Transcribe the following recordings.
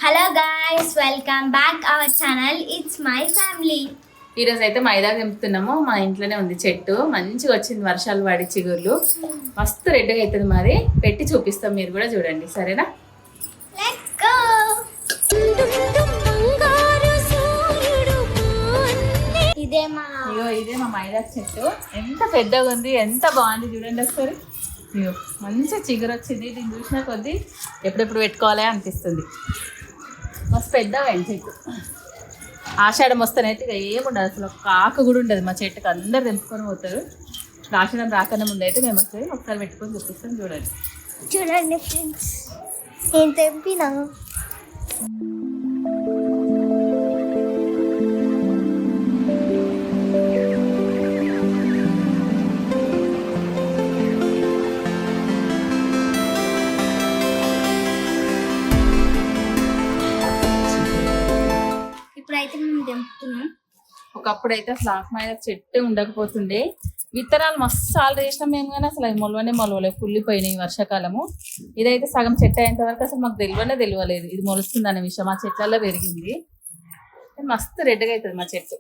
Hello guys, welcome back our channel. It's my family. ఈరోజు అయితే మైదా తెంపుతున్నాము. మా ఇంట్లోనే ఉంది చెట్టు, మంచిగా వచ్చింది వర్షాలు పడి చిగుర్లు మస్తు రెడ్గా అవుతుంది. మరి పెట్టి చూపిస్తాం, మీరు కూడా చూడండి సరేనా. Let's go. ఇదే మా మైదా చెట్టు. ఎంత పెద్దగా ఉంది, ఎంత బాగుంది చూడండి ఒకసారి. అయ్యో మంచి చిగురు వచ్చింది. దీన్ని చూసిన కొద్దీ ఎప్పుడెప్పుడు పెట్టుకోవాలి అనిపిస్తుంది. మస్తు పెద్దగా అయింది చెట్టు. ఆషాఢం వస్తేనైతే ఇక ఏముండదు, అసలు ఒక ఆకు కూడా ఉండదు మా చెట్టుకి. అందరు తెంపుకొని పోతారు. ఆషాఢం రాకన్నా ముందు అయితే మేము వస్తుంది ఒకసారి పెట్టుకొని చూపిస్తాం. చూడండి ఫ్రెండ్స్, నేను తెంపినా. ఇప్పుడైతే మేము తెంపుతున్నాం. ఒకప్పుడు అయితే అసలు ఆకు మైదా చెట్టు ఉండకపోతుండే. విత్తనాలు మస్తు సార్లు వేసినాం మేము, కానీ అసలు అవి మొలవలే కుళ్ళిపోయినాయి వర్షాకాలము. ఇదైతే సగం చెట్టు అయ్యేంత వరకు అసలు మాకు తెలియలేదు ఇది మొలుస్తుంది అనే విషయం. మా చెట్లలో పెరిగింది, మస్తు రెడ్గా అవుతుంది మా చెట్టు.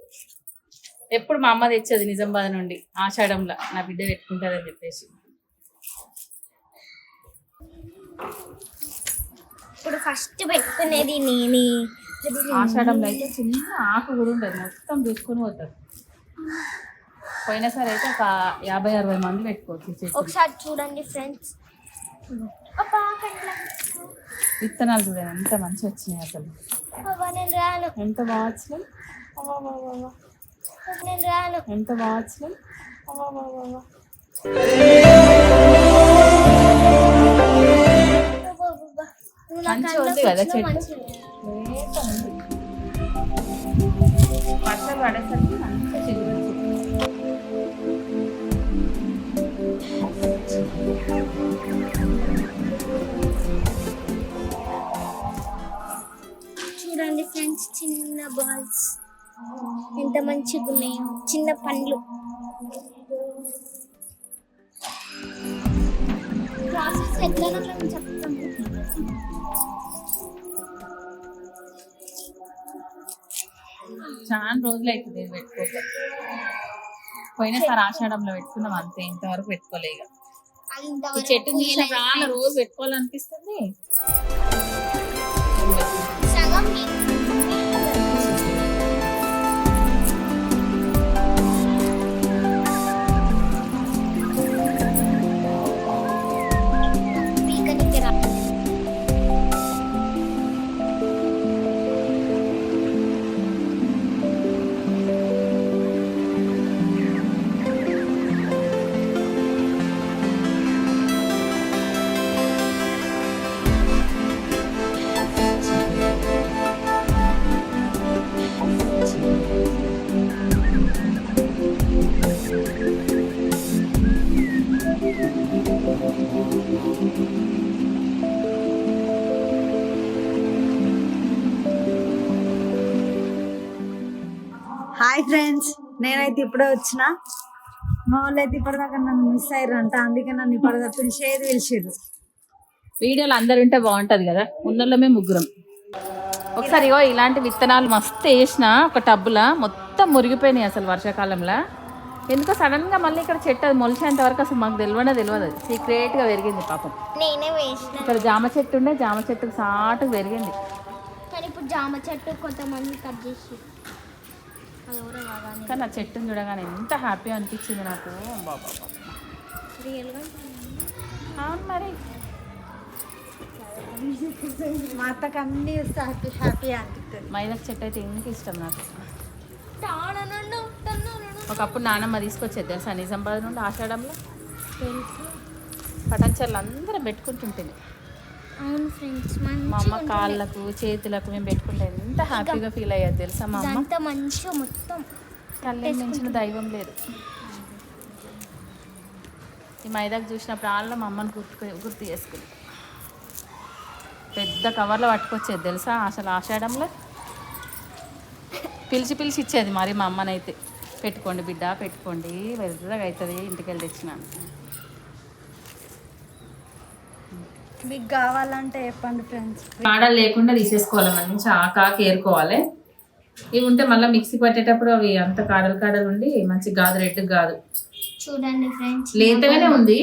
ఎప్పుడు మా అమ్మ తెచ్చేది నిజామాబాద్ నుండి ఆషాఢంలో, నా బిడ్డ పెట్టుకుంటారని చెప్పేసి. ఇప్పుడు ఫస్ట్ పెట్టుకునేది నేనే. ఆషాఢంలో అయితే చిన్న ఆకు కూడా ఉండదు, మొత్తం చూసుకొని పోతారు. పోయినసారి అయితే ఒక 50-60 మంది పెట్టుకోవచ్చు. ఒకసారి చూడండి ఫ్రెండ్స్, విత్తనాలు చూడండి ఎంత మంచి వచ్చినాయి అసలు. నేను రాను. ఎంత బాగా వచ్చినాయి, నేను రాను. ఎంత బాగా వచ్చినాయి. మంచిగా ఉంది కదా చెట్టు, లేత ఉంది. వర్షాలు పడేసరికి మంచిగా చిగురు వచ్చింది. చూడండి ఫ్రెండ్స్, చిన్న బాల్స్ ఎంత మంచిగా ఉన్నాయో, చిన్న పండ్లు. ప్రాసెస్ ఎట్లా చెప్తాము. చాలా రోజులు అవుతుంది ఇది పెట్టుకోక. పోయినసారి ఆషాఢంలో పెట్టుకున్నాం అంతే, ఇంతవరకు పెట్టుకోలే. ఇక ఈ చెట్టు చూసిన చాలా రోజు పెట్టుకోవాలనిపిస్తుంది. సగం హాయ్ ఫ్రెండ్స్, నేనైతే ఇప్పుడే వచ్చిన. మా వాళ్ళు అయితే ఇప్పటిదాకా నన్ను మిస్ అయ్యారంట, అందుకే నన్ను ఇప్పటిదాకా పిలిచిర్రు. వీడియోలు అందరు ఉంటే బాగుంటది కదా, ఉన్నోళ్ళమే ముగ్గురం. ఒకసారి ఇలాంటి విత్తనాలు మస్తు వేసిన ఒక టబ్బులా, మొత్తం మురిగిపోయినాయి అసలు వర్షాకాలంలో. ఎందుకో సడన్ గా మళ్ళీ ఇక్కడ చెట్టు అది మొలిచేంత వరకు అసలు మాకు తెలియదు. అది సీక్రెట్ గా పెరిగింది పాపం. నేనే వేసిన. ఇక్కడ జామ చెట్టు ఉండే, జామ చెట్టుకు సాటుకు పెరిగింది. కానీ ఇప్పుడు జామ చెట్టు కొంతమంది కట్ చేసి, కానీ ఆ చెట్టుని చూడగానే ఎంత హ్యాపీ అనిపించింది నాకు. బాబా రియల్గా అవును మరి. మా అత్తకు అన్ని హ్యాపీ అనిపిస్తుంది. మైదా చెట్టు అయితే ఇంక ఇష్టం నాకు. ఒకప్పుడు నానమ్మ తీసుకొచ్చేది తెలుసా నిజామాబాద్ నుండి ఆషాఢంలో. పటాన్చర్లు అందరం పెట్టుకుంటుంటుంది. అవును ఫ్రెండ్స్, మా అమ్మ కాళ్ళకు చేతులకు మేము పెట్టుకుంటే ఎంత హ్యాపీగా ఫీల్ అయ్యేది తెలుసా. మా అమ్మ అంత మంచిగా మొత్తం కళ్ళని మించిన దైవం లేదు. ఈ మైదాకు చూసినప్పుడు వాళ్ళ మా అమ్మని గుర్తు చేసుకుంది. పెద్ద కవర్లో పట్టుకొచ్చేది తెలుసా అసలు ఆషాఢంలో. పిలిచి ఇచ్చేది మరి మా అమ్మనైతే. పెట్టుకోండి బిడ్డ పెట్టుకోండి, వెళ్తుందా అవుతుంది, ఇంటికి వెళ్ళి తెచ్చినాను. మీకు కావాలంటే చెప్పండి ఫ్రెండ్స్. కాడలు లేకుండా తీసేసుకోవాలి, మంచిగా ఆకాకి ఏరుకోవాలి. ఇవి ఉంటే మళ్ళీ మిక్సీ పట్టేటప్పుడు అవి అంత కాడలు ఉండి మంచి గాదు, రెడ్ కాదు. చూడండి ఫ్రెండ్స్, లేతగానే ఉంది,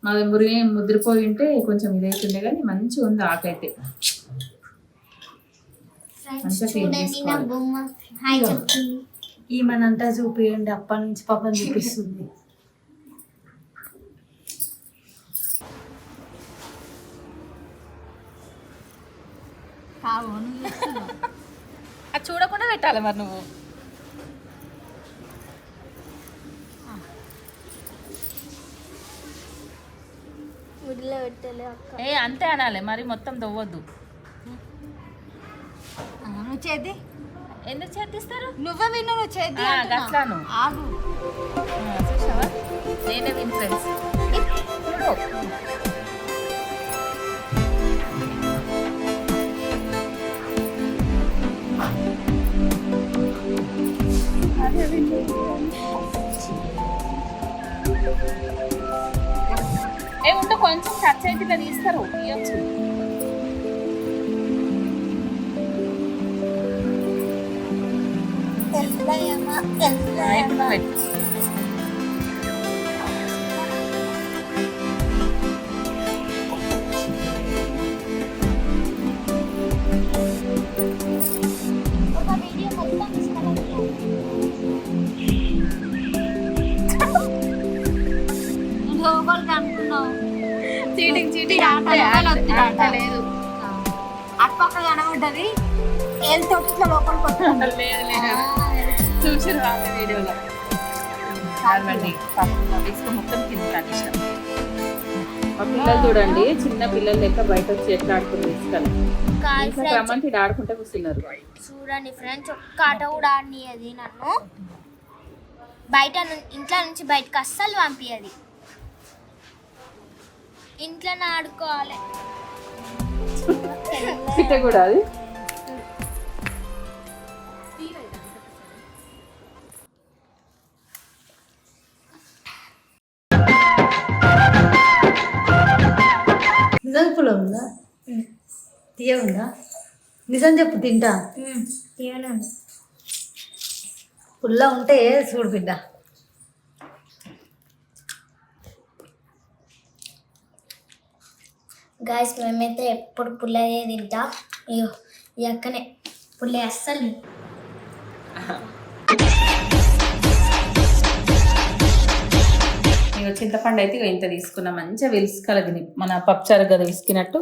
మాది ముదిరిపోయి ఉంటే కొంచెం ఇదైతుండే కానీ మంచిగా ఉంది ఆకైతే. చూడండి నా బొమ్మ హాయ్ చెప్తుంది. ఈమెనంతా చూపియండి, అప్పటి నుంచి పాపం చూపిస్తుంది. అది చూడకుండా పెట్టాలి మరి నువ్వు. ముడిలో పెట్టలే అక్క. అంతే అనాలి మరి, మొత్తం దొవ్వద్దు. నువ్వు చేతి ఎందుకు చేతిస్తారు? నువ్వే విను, నువ్వు చేతి అట్లాను ఆగు. చూసావా, నేనే విన్ ఫ్రెండ్స్. ఉంటే కొంచెం టచ్ అయితే ఇట్లా తీస్తారు, తీయచ్చు. ఒక వీడియో మొత్తం లోపలికి అనుకున్నావు. చీటింగ్ లేదు. అటుపక్క కనబడ్డది, ఏళ్ళతో ఇట్లా లోపలికి వస్తుంది. చూసి రాలే వీడియోలో. మొత్తం కింద కనిపిస్తాం. మా పిల్లలు చూడండి, చిన్న పిల్లలు లెక్క బయట వచ్చి ఎట్లా ఆడుకుని తీసుకెళ్ళి రమ్మంటే ఇటు ఆడుకుంటే కూర్చున్నారు. చూడండి ఫ్రెండ్స్, ఒక్క ఆట కూడా ఆడినది నన్ను. బయట ఇంట్లో నుంచి బయటకు అస్సలు పంపించది. ఇంట్లోనే ఆడుకోవాలి. పిట్ట కూడా అది నిజం పుల్ల ఉందా, తీయ ఉందా? నిజం చెప్పు, తింటా. పుల్ల ఉంటే చూడు బిడ్డ. గాయస్, మేమైతే ఎప్పుడు పుల్లయే తింటా. అయ్యో ఈ అక్కనే పుల్ల అస్సలు. చింతపండు అయితే ఇంత తీసుకున్నా, మంచిగా విసుకలది మన పప్పుచారు కదా విసికినట్టు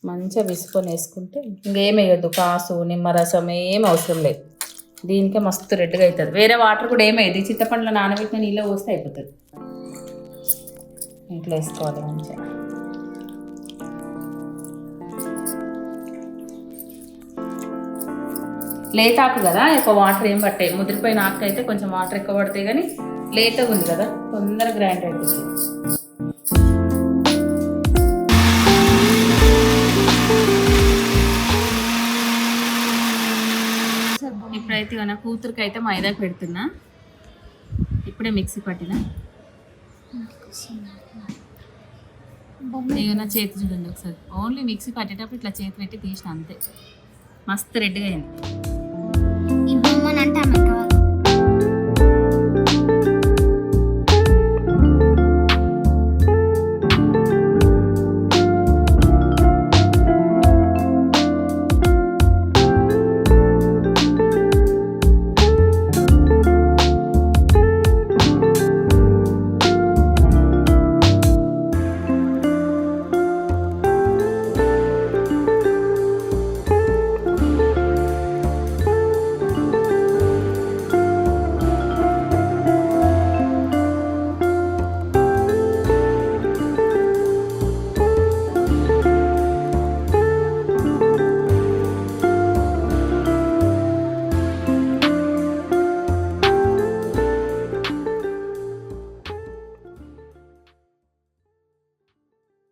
మంచిగా విసుకొని వేసుకుంటే ఇంకేం వేయొద్దు. కాసు, నిమ్మరసం ఏం అవసరం లేదు. దీనికే మస్తు రెడ్గా అవుతుంది. వేరే వాటర్ కూడా ఏమయ్యేది, చింతపండులో నానబెట్టిన నీళ్ళు పోస్తే అయిపోతుంది. ఇంట్లో వేసుకోవాలి మంచిగా. లేత ఆకు కదా, ఎక్కువ వాటర్ ఏం పట్టాయి. ముదిరిపోయిన ఆకు అయితే కొంచెం వాటర్ ఎక్కువ పడతాయి, కానీ లేతగా ఉంది కదా తొందరగా గ్రైండ్ అయిపోతుంది. ఇప్పుడైతే నా కూతురికి అయితే మైదాకు పెడుతున్నా. ఇప్పుడే మిక్సీ పట్టిన. ఏమైనా చేతి చూడండి ఒకసారి. ఓన్లీ మిక్సీ పట్టేటప్పుడు ఇట్లా చేతి పెట్టి తీసిన అంతే. మస్తు రెడ్గా అయింది. ఈ బొమ్మని అంటే ఆమె కాదు.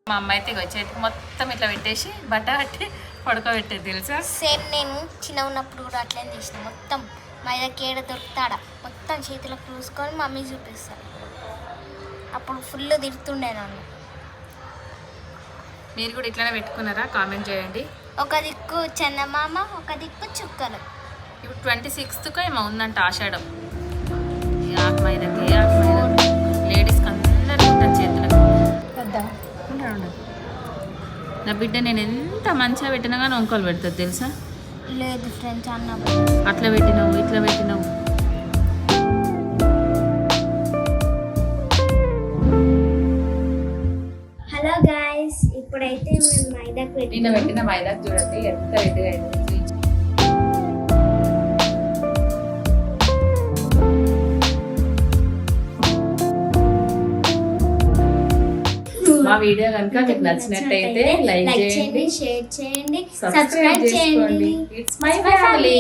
మా అమ్మ అయితే చేతికి మొత్తం ఇట్లా పెట్టేసి బట్ట కట్టి పడుకోబెట్టేది తెలుసా. సేమ్ నేను చిన్న ఉన్నప్పుడు కూడా అట్లనే చేసిన. మొత్తం మైదా కేడ దొరుకుతాడ మొత్తం చేతులకు చూసుకొని మమ్మీ చూపిస్తాను. అప్పుడు ఫుల్ తిడుతుండే నన్ను. మీరు కూడా ఇట్లానే పెట్టుకున్నారా? కామెంట్ చేయండి. ఒక దిక్కు చందమామ, ఒక దిక్కు చుక్కలు. ఇప్పుడు 26కు ఏమో ఉందంట ఆషాఢం. లేడీస్కి అందరికీ ఉంటుంది చేతులకు. నా బిడ్డ నేను ఎంత మంచిగా పెట్టినా కానీ వంకలు పెడుతుంది తెలుసా? లేదు ఫ్రెండ్స్ అన్న అట్లా పెట్టినావు, ఇట్లా పెట్టినావు. హలో గాయ్స్, ఇప్పుడైతే మేము మైదాకు నిన్న పెట్టిన మైదాకు చూడండి ఎంత రెడ్గా అయింది. మా వీడియో కనుక మీకు నచ్చినట్టయితే లైక్ చేయండి, షేర్ చేయండి, సబ్స్క్రైబ్ చేసుకోండి. It's my family.